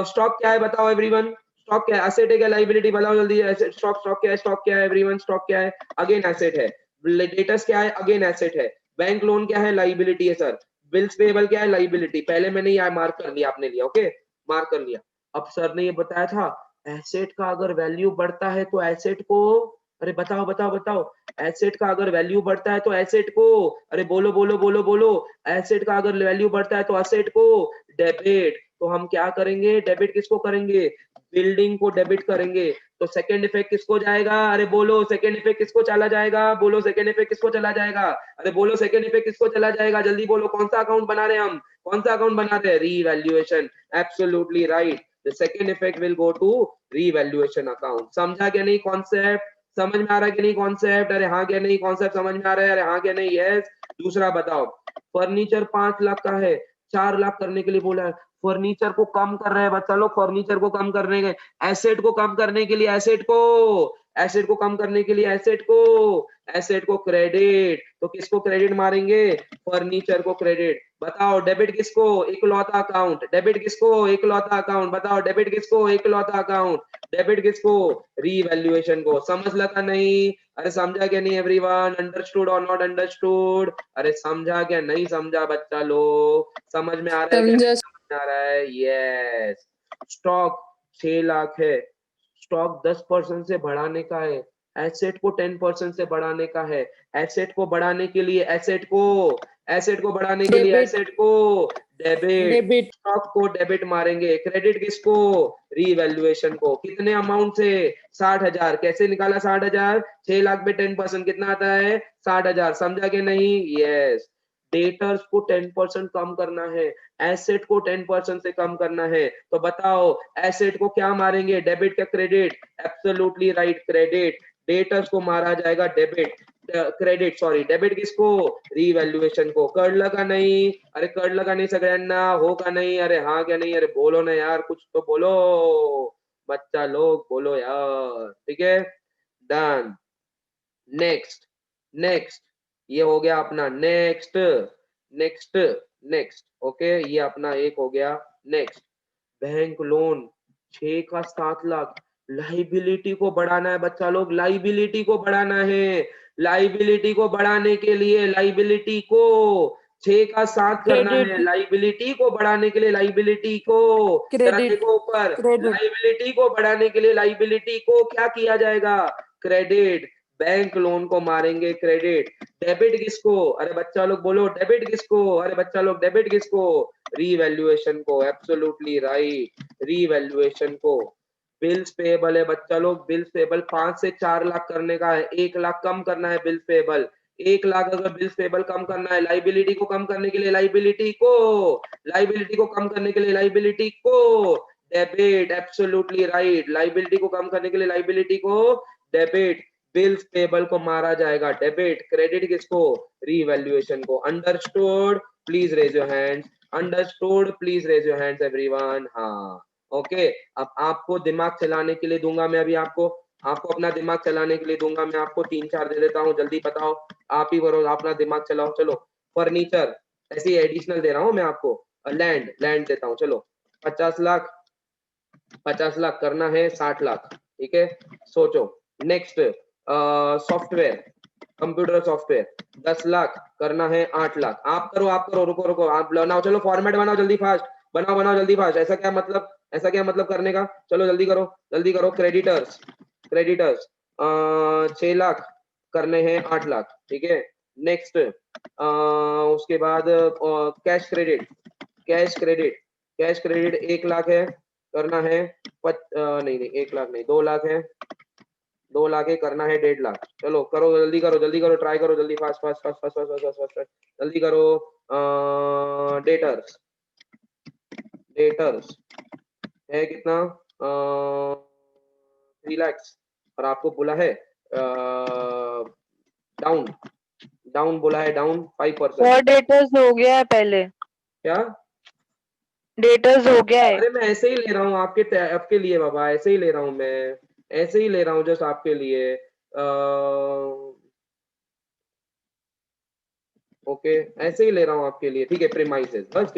स्टॉक क्या है बताओ एवरीवन, स्टॉक क्या है, असेट है क्या लाइबिलिटी, बताओ जल्दी। स्टॉक क्या है, स्टॉक क्या है एवरीवन, स्टॉक क्या है, अगेन एसेट है। डेटर्स क्या है, अगेन एसेट है। बैंक लोन क्या है, लाइबिलिटी है सर। बिल्स पेबल क्या है, लाइबिलिटी। पहले मैंने ये मार्क कर लिया, आपने लिया, ओके, मार्क कर लिया। अब सर ने ये बताया था एसेट का अगर वैल्यू बढ़ता है तो एसेट को, अरे बताओ बताओ बताओ, एसेट का अगर वैल्यू बढ़ता है तो एसेट को, अरे बोलो बोलो बोलो बोलो, एसेट का अगर वैल्यू बढ़ता है तो एसेट को डेबिट। तो हम क्या करेंगे, डेबिट किसको करेंगे, बिल्डिंग को डेबिट करेंगे। तो सेकंड इफेक्ट किसको जाएगा, अरे बोलो सेकंड इफेक्ट किसको चला जाएगा, बोलो सेकंड इफेक्ट किसको चला जाएगा, अरे बोलो सेकंड इफेक्ट किसको चला जाएगा, जल्दी बोलो। कौन सा अकाउंट बना रहे हैं हम, कौन सा अकाउंट बना रहे हैं, revaluation, absolutely right. The second effect will go to revaluation account. समझा क्या नहीं कॉन्सेप्ट, समझ में आ रहा है कि नहीं कॉन्सेप्ट, अरे हाँ क्या नहीं कॉन्सेप्ट समझ में आ रहा है, अरे हाँ क्या नहीं, यस। दूसरा बताओ, फर्नीचर 5 लाख का है, 4 लाख करने के लिए बोला है। फर्नीचर को कम कर रहे हैं बच्चा लोग, फर्नीचर को कम करने के, एसेट को कम करने के लिए एसेट को कम करने के लिए एसेट को क्रेडिट, तो किसको क्रेडिट मारेंगे? फर्नीचर को क्रेडिट। बताओ डेबिट किसको? इकलौता अकाउंट। डेबिट किसको? इकलौता अकाउंट। बताओ डेबिट किसको? इकलौता अकाउंट। डेबिट किसको? रीवैल्यूएशन को। समझ लगा नहीं? अरे समझा क्या नहीं एवरीवन? अंडरस्टूड और नॉट अंडरस्टूड? अरे समझा क्या नहीं समझा बच्चा लोग? समझ में आ रहा है क्या समझा। नहीं समझ में आ रहा है? यस। स्टॉक 6 लाख है, स्टॉक 10% से बढ़ाने का है, एसेट को 10% से बढ़ाने का है। एसेट को बढ़ाने के लिए एसेट को बढ़ाने के लिए डेबिट। एसेट को डेबिट, डेबिट। स्टॉक को डेबिट मारेंगे, क्रेडिट किसको? रीवैल्यूएशन को। कितने अमाउंट से? 60,000। कैसे निकाला 60,000? 6 लाख में 10% कितना आता है? 60,000। समझा कि नहीं? यस। डेटर्स को 10% कम करना है, एसेट को 10% से कम करना है, तो बताओ एसेट को क्या मारेंगे? डेबिट क्या credit? Absolutely right, credit. Debtors को मारा जाएगा डेबिट, क्रेडिट सॉरी, डेबिट किसको? रिवैल्यूएशन को। कळलं का नहीं? अरे कळलं का नहीं सगळ्यांना? हो का नहीं? अरे हाँ क्या नहीं? अरे बोलो ना यार, कुछ तो बोलो बच्चा लोग, बोलो यार। ठीक है, डन। नेक्स्ट, नेक्स्ट, ये हो गया अपना नेक्स्ट, नेक्स्ट, नेक्स्ट। ओके, ये अपना एक हो गया। नेक्स्ट, बैंक लोन 6 का 7 लाख। लाइबिलिटी को बढ़ाना है बच्चा लोग, लाइबिलिटी को बढ़ाना है। लाइबिलिटी को बढ़ाने के लिए लाइबिलिटी को 6 का 7 करना है। क्रेडिट। लाइबिलिटी को बढ़ाने के लिए लाइबिलिटी को, जरा क्रेडिट। देखो ऊपर, क्रेडिट। लाइबिलिटी को बढ़ाने के लिए लाइबिलिटी को क्या किया जाएगा? क्रेडिट। बैंक लोन को मारेंगे क्रेडिट। डेबिट किसको? अरे बच्चा लोग बोलो डेबिट किसको? अरे बच्चा लोग डेबिट किसको? रीवैल्यूएशन को। एब्सोल्युटली राइट, रीवैल्यूएशन को। बिल्स पेएबल है बच्चा लोग, बिल्स पेएबल 5 से 4 लाख करने का है, 1 लाख कम करना है बिल्स पेएबल। 1 लाख अगर बिल्स पेएबल कम करना है, लाइबिलिटी को कम करने के लिए लाइबिलिटी को कम करने के लिए लाइबिलिटी को डेबिट। एब्सोल्युटली राइट, लाइबिलिटी को कम करने के लिए लाइबिलिटी को डेबिट। बिल्स पेबल को मारा जाएगा डेबिट, क्रेडिट किसको? रीवैल्यूएशन को। Understood? Please raise your hands. Understood? Please raise your hands everyone. हाँ, ओके। अब आपको दिमाग चलाने के लिए दूंगा मैं, अभी आपको अपना दिमाग चलाने के लिए दूंगा मैं, आपको 3-4 दे देता हूँ, जल्दी बताओ। आप ही करो, अपना दिमाग चलाओ। चलो, फर्नीचर ऐसे ही एडिशनल दे रहा हूँ मैं आपको। लैंड देता हूँ। चलो, 50 लाख, 50 लाख करना है 60 लाख। ठीक है, सोचो। Next, software, computer software 10 lakh करना है 8 लाख। आप करो, रुको, आप बनाओ, चलो फॉर्मेट बनाओ जल्दी फास्ट, बनाओ जल्दी फास्ट। ऐसा क्या मतलब करने का? चलो जल्दी करो। क्रेडिटर्स 6 लाख करने हैं 8 लाख। ठीक है, नेक्स्ट, उसके बाद कैश क्रेडिट 1 लाख है, करना है नहीं 1 लाख नहीं, 2 लाख है, 2 लाख है, करना है 1.5 लाख। चलो करो, जल्दी करो, ट्राई करो जल्दी, फास्ट, जल्दी करो। डेटर्स है कितना? 3 लाख, और आपको बोला है डाउन बोला है, डाउन 5%। और डेटर्स हो गया है पहले, क्या डेटर्स हो गया है। अरे मैं ऐसे ही ले रहा हूँ आपके लिए बाबा, ऐसे ही ले रहा हूँ मैं, ऐसे ही ले रहा हूँ जस्ट आपके लिए। ओके, ऐसे ही ले रहा हूँ आपके लिए। ठीक है, प्रीमाइसेस बस।